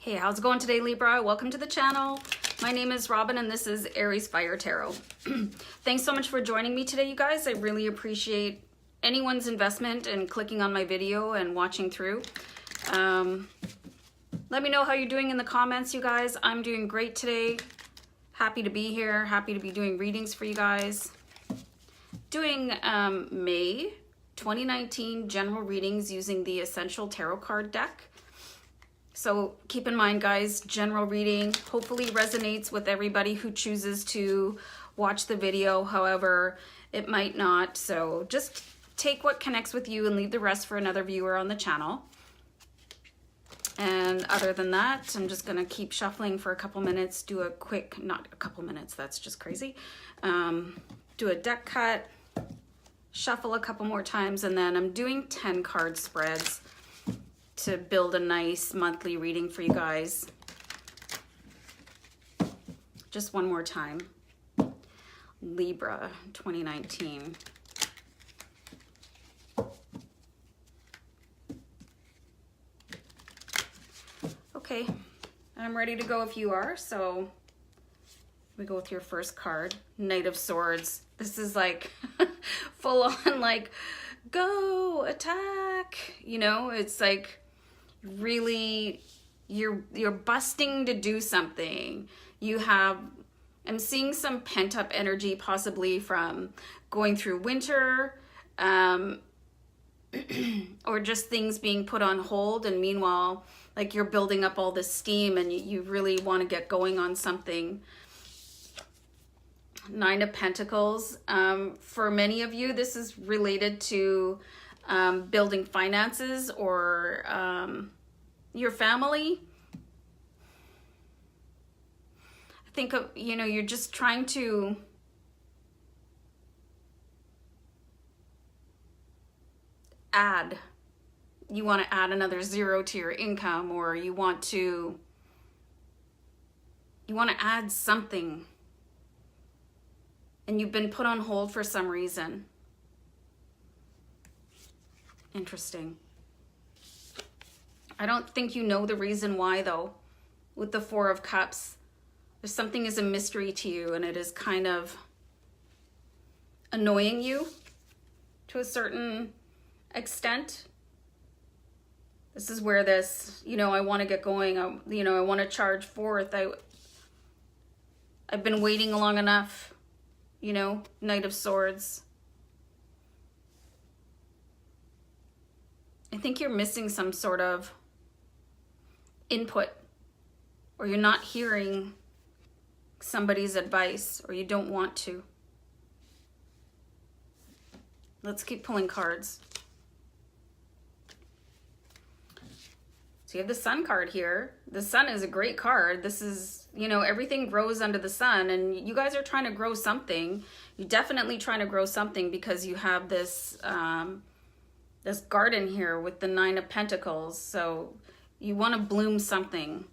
Hey, how's it going today, Libra? Welcome to the channel. My name is Robin and this is AriesFireTarot. Thanks so much for joining me today, you guys. I really appreciate anyone's investment in clicking on my video and watching through. Let me know how you're doing in the comments, you guys. I'm doing great today. Happy to be here. Happy to be doing readings for you guys. Doing May 2019 general readings using the Essential Tarot card deck. So keep in mind, guys, general reading hopefully resonates with everybody who chooses to watch the video. However, it might not. So just take what connects with you and leave the rest for another viewer on the channel. And other than that, I'm just going to keep shuffling for a couple minutes, do a quick, not a couple minutes, that's just crazy. Do a deck cut, shuffle a couple more times, and then I'm doing 10 card spreads to build a nice monthly reading for you guys. Just one more time. Libra 2019. Okay, I'm ready to go if you are. So we go with your first card, Knight of Swords. This is like full on like, go, attack. You know, it's like really you're busting to do something. You have, I'm seeing some pent-up energy possibly from going through winter, or just things being put on hold, and meanwhile like you're building up all this steam and you really want to get going on something. Nine of Pentacles. For many of you, this is related to building finances or your family. I think of, you know, you're just trying to add. You want to add another zero to your income, or you want to add something. And you've been put on hold for some reason. Interesting. I don't think you know the reason why, though. With the Four of Cups, there's something is a mystery to you, and it is kind of annoying you to a certain extent. This is where this, you know, I want to get going. I want to charge forth. I've been waiting long enough. You know, Knight of Swords. I think you're missing some sort of input, or you're not hearing somebody's advice, or you don't want to. Let's keep pulling cards. So you have the Sun card here. The Sun is a great card. This is, you know, everything grows under the sun, and you guys are trying to grow something. You're definitely trying to grow something because you have this this garden here with the Nine of Pentacles. So you want to bloom something.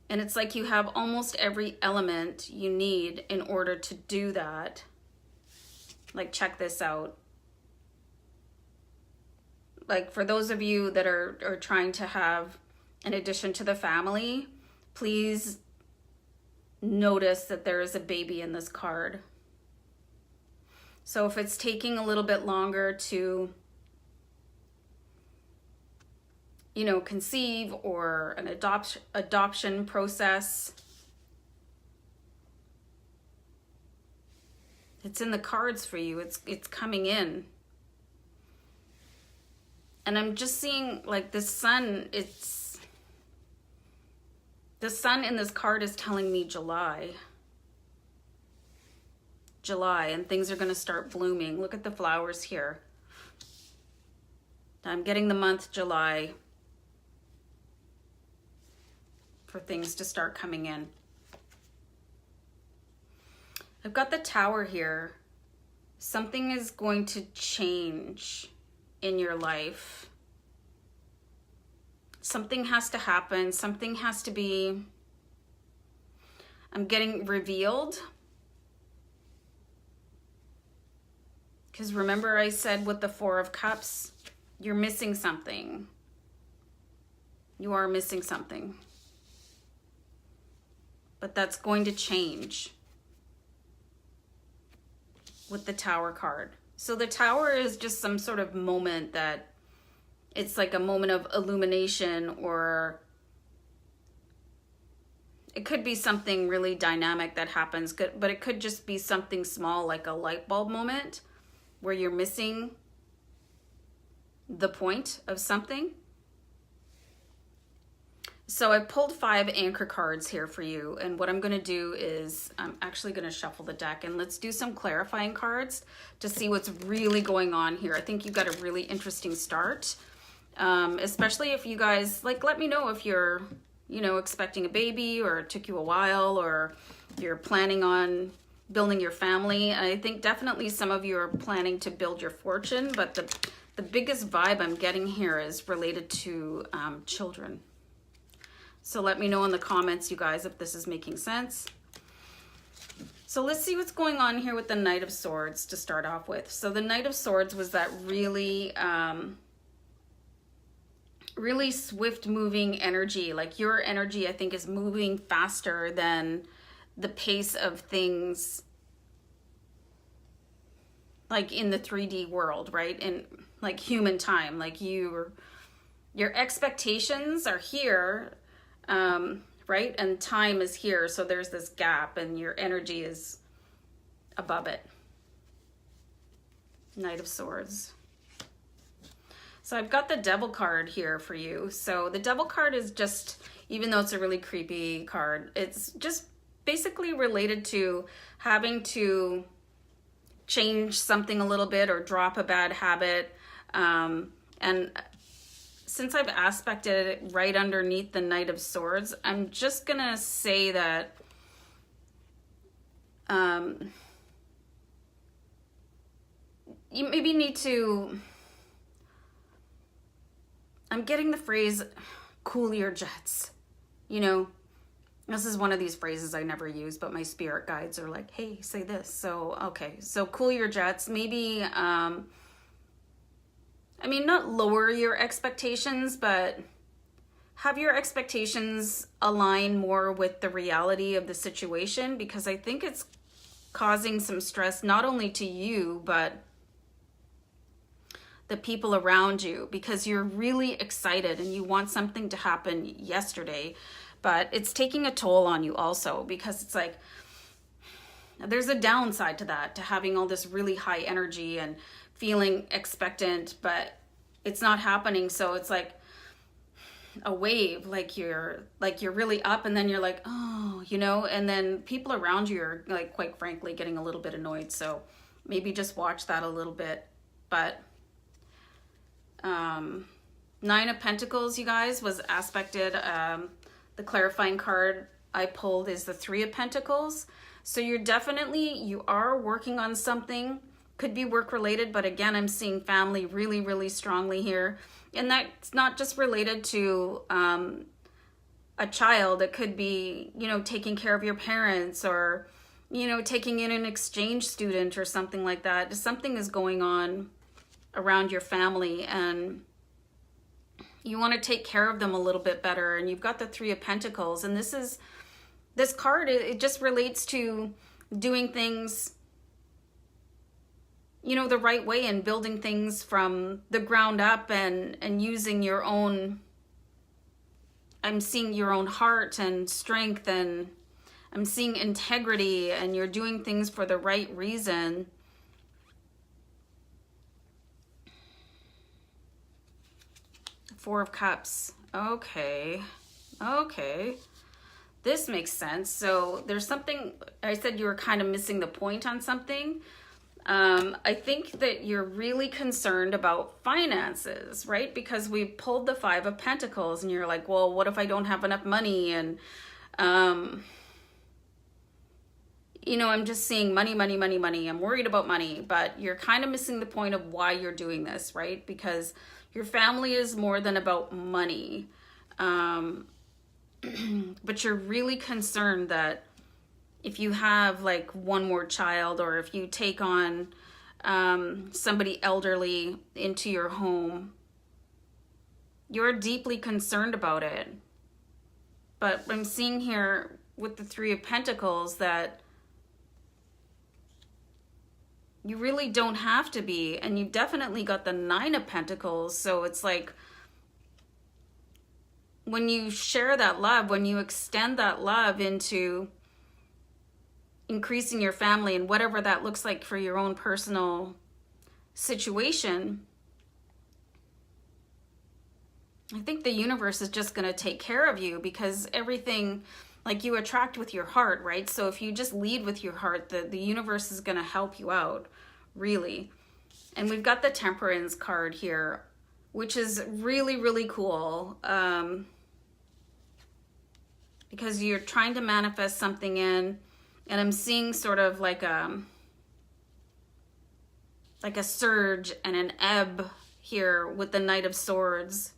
And it's like you have almost every element you need in order to do that. Like, check this out. Like, for those of you that are trying to have an addition to the family, please notice that there is a baby in this card. So if it's taking a little bit longer to, you know, conceive, or an adoption process, it's in the cards for you. It's coming in. And I'm just seeing like the sun, the sun in this card is telling me July, and things are going to start blooming. Look at the flowers here. I'm getting the month July for things to start coming in. I've got the Tower here. Something is going to change in your life. Something has to happen. Something has to be, I'm getting revealed. Because remember I said with the Four of Cups, you're missing something. You are missing something. But that's going to change with the Tower card. So the Tower is just some sort of moment that it's like a moment of illumination, or it could be something really dynamic that happens, but it could just be something small, like a light bulb moment where you're missing the point of something. So I pulled 5 anchor cards here for you, and what I'm going to do is I'm actually going to shuffle the deck, and let's do some clarifying cards to see what's really going on here. I think you've got a really interesting start, especially if you guys, like, let me know if you're, you know, expecting a baby, or it took you a while, or you're planning on building your family. I think definitely some of you are planning to build your fortune, but the biggest vibe I'm getting here is related to children. So let me know in the comments, you guys, if this is making sense. So let's see what's going on here with the Knight of Swords to start off with. So the Knight of Swords was that really, really swift moving energy. Like your energy, I think, is moving faster than the pace of things like in the 3D world, right? In like human time, like your expectations are here, right? And time is here. So there's this gap and your energy is above it. Knight of Swords. So I've got the Devil card here for you. So the Devil card is just, even though it's a really creepy card, it's just basically related to having to change something a little bit or drop a bad habit. And since I've aspected it right underneath the Knight of Swords, I'm just gonna say that you maybe need to, I'm getting the phrase, cool your jets. You know, this is one of these phrases I never use, but my spirit guides are like, hey, say this. So, okay, so cool your jets. Maybe, I mean, not lower your expectations, but have your expectations align more with the reality of the situation, because I think it's causing some stress, not only to you, but the people around you, because you're really excited and you want something to happen yesterday, but it's taking a toll on you also, because it's like, there's a downside to that, to having all this really high energy and feeling expectant, but it's not happening. So it's like a wave, like you're really up and then you're like, oh, you know, and then people around you are like, quite frankly, getting a little bit annoyed. So maybe just watch that a little bit. But 9 of Pentacles, you guys, was aspected. The clarifying card I pulled is the 3 of Pentacles. So you are working on something. Could be work related, but again, I'm seeing family really, really strongly here. And that's not just related to a child. It could be, you know, taking care of your parents, or, you know, taking in an exchange student or something like that. Something is going on around your family and you want to take care of them a little bit better. And you've got the 3 of Pentacles, and this card, it just relates to doing things, you know, the right way, and building things from the ground up, and using your own, I'm seeing your own heart and strength, and I'm seeing integrity, and you're doing things for the right reason. Four of Cups. Okay. This makes sense. So there's something, I said you were kind of missing the point on something. I think that you're really concerned about finances, right? Because we pulled the 5 of Pentacles and you're like, well, what if I don't have enough money? And, you know, I'm just seeing money. I'm worried about money, but you're kind of missing the point of why you're doing this, right? Because your family is more than about money. But you're really concerned that if you have like one more child, or if you take on somebody elderly into your home, You're deeply concerned about it. But I'm seeing here with the Three of Pentacles that you really don't have to be. And you've definitely got the Nine of Pentacles. So it's like when you share that love, when you extend that love into increasing your family and whatever that looks like for your own personal situation, I think the universe is just going to take care of you, because everything, like, you attract with your heart, right? So if you just lead with your heart, the universe is going to help you out, really. And we've got the Temperance card here, which is really, really cool, because you're trying to manifest something in, and I'm seeing sort of like a surge and an ebb here with the Knight of Swords.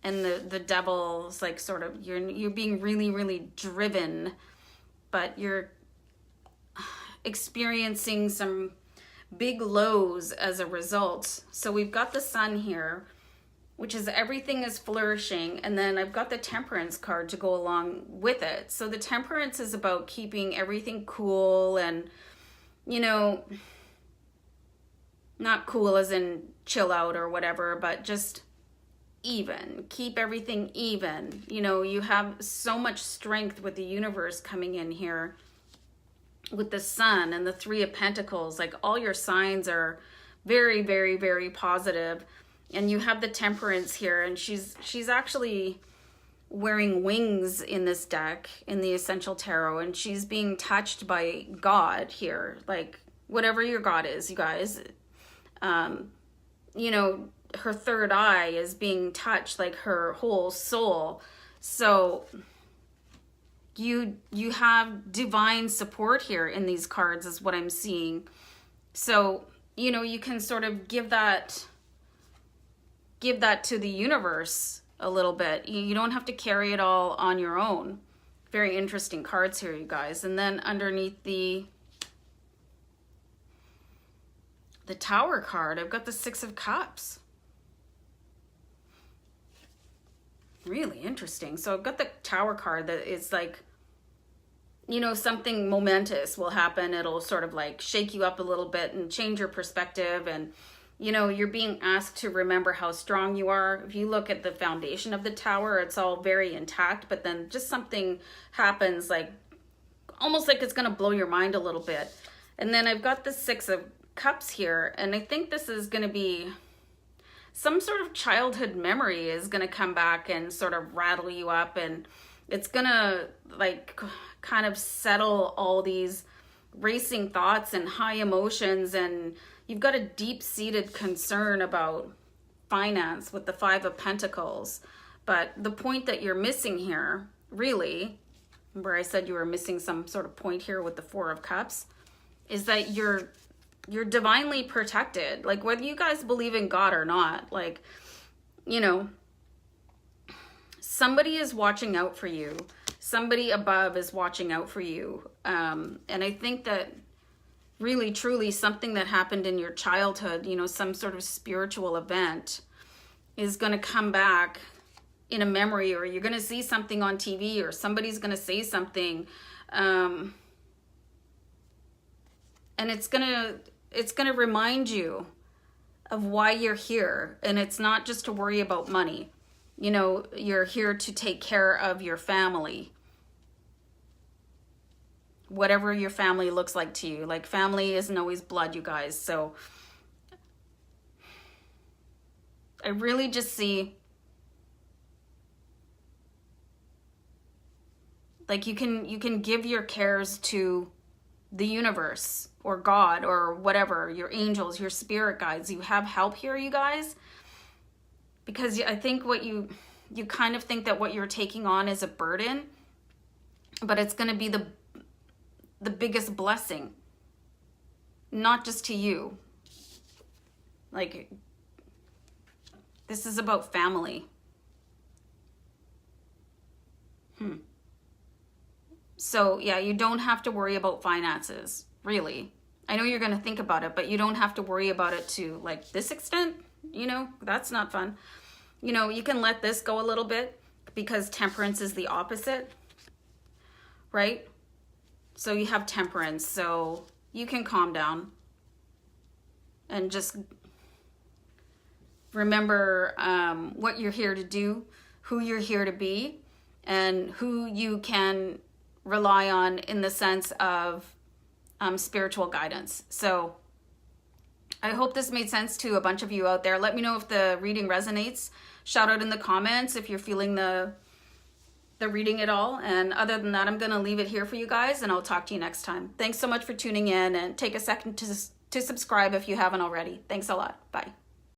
And the devil's like sort of, you're being really, really driven, but you're experiencing some big lows as a result. So we've got the Sun here, which is everything is flourishing. And then I've got the Temperance card to go along with it. So the Temperance is about keeping everything cool and, you know, not cool as in chill out or whatever, but just even, keep everything even. You know, you have so much strength with the universe coming in here with the Sun and the Three of Pentacles. Like, all your signs are very, very, very positive. And you have the Temperance here, and she's actually wearing wings in this deck, in the Essential Tarot, and she's being touched by God here, like whatever your God is, you guys. You know, her third eye is being touched, like her whole soul. So you have divine support here in these cards, is what I'm seeing. So, you know, you can sort of give that to the universe a little bit. You don't have to carry it all on your own. Very interesting cards here, you guys. And then underneath the Tower card, I've got the Six of Cups. Really interesting. So I've got the Tower card that is like, you know, something momentous will happen. It'll sort of like shake you up a little bit and change your perspective. And, you know, you're being asked to remember how strong you are. If you look at the foundation of the Tower, it's all very intact, but then just something happens, like almost like it's going to blow your mind a little bit. And then I've got the Six of Cups here, and I think this is going to be some sort of childhood memory is going to come back and sort of rattle you up, and it's going to like kind of settle all these racing thoughts and high emotions. And you've got a deep-seated concern about finance with the Five of Pentacles. But the point that you're missing here, really, where I said you were missing some sort of point here with the Four of Cups, is that you're divinely protected. Like, whether you guys believe in God or not, like, you know, somebody is watching out for you. Somebody above is watching out for you. And I think that really, truly, something that happened in your childhood, you know, some sort of spiritual event, is going to come back in a memory, or you're going to see something on TV, or somebody's going to say something. And it's going to remind you of why you're here. And it's not just to worry about money. You know, you're here to take care of your family. Whatever your family looks like to you. Like, family isn't always blood, you guys. So I really just see, like, you can give your cares to the universe or God or whatever, your angels, your spirit guides. You have help here, you guys. Because I think what you kind of think that what you're taking on is a burden, but it's going to be the biggest blessing, not just to you. Like, this is about family. So yeah, you don't have to worry about finances, really. I know you're going to think about it, but you don't have to worry about it to like this extent, you know, that's not fun. You know, you can let this go a little bit because Temperance is the opposite, right? So you have Temperance, so you can calm down and just remember what you're here to do, who you're here to be, and who you can rely on in the sense of spiritual guidance. So I hope this made sense to a bunch of you out there. Let me know if the reading resonates. Shout out in the comments if you're feeling the reading at all. And other than that, I'm going to leave it here for you guys, and I'll talk to you next time. Thanks so much for tuning in, and take a second to subscribe if you haven't already. Thanks a lot. Bye.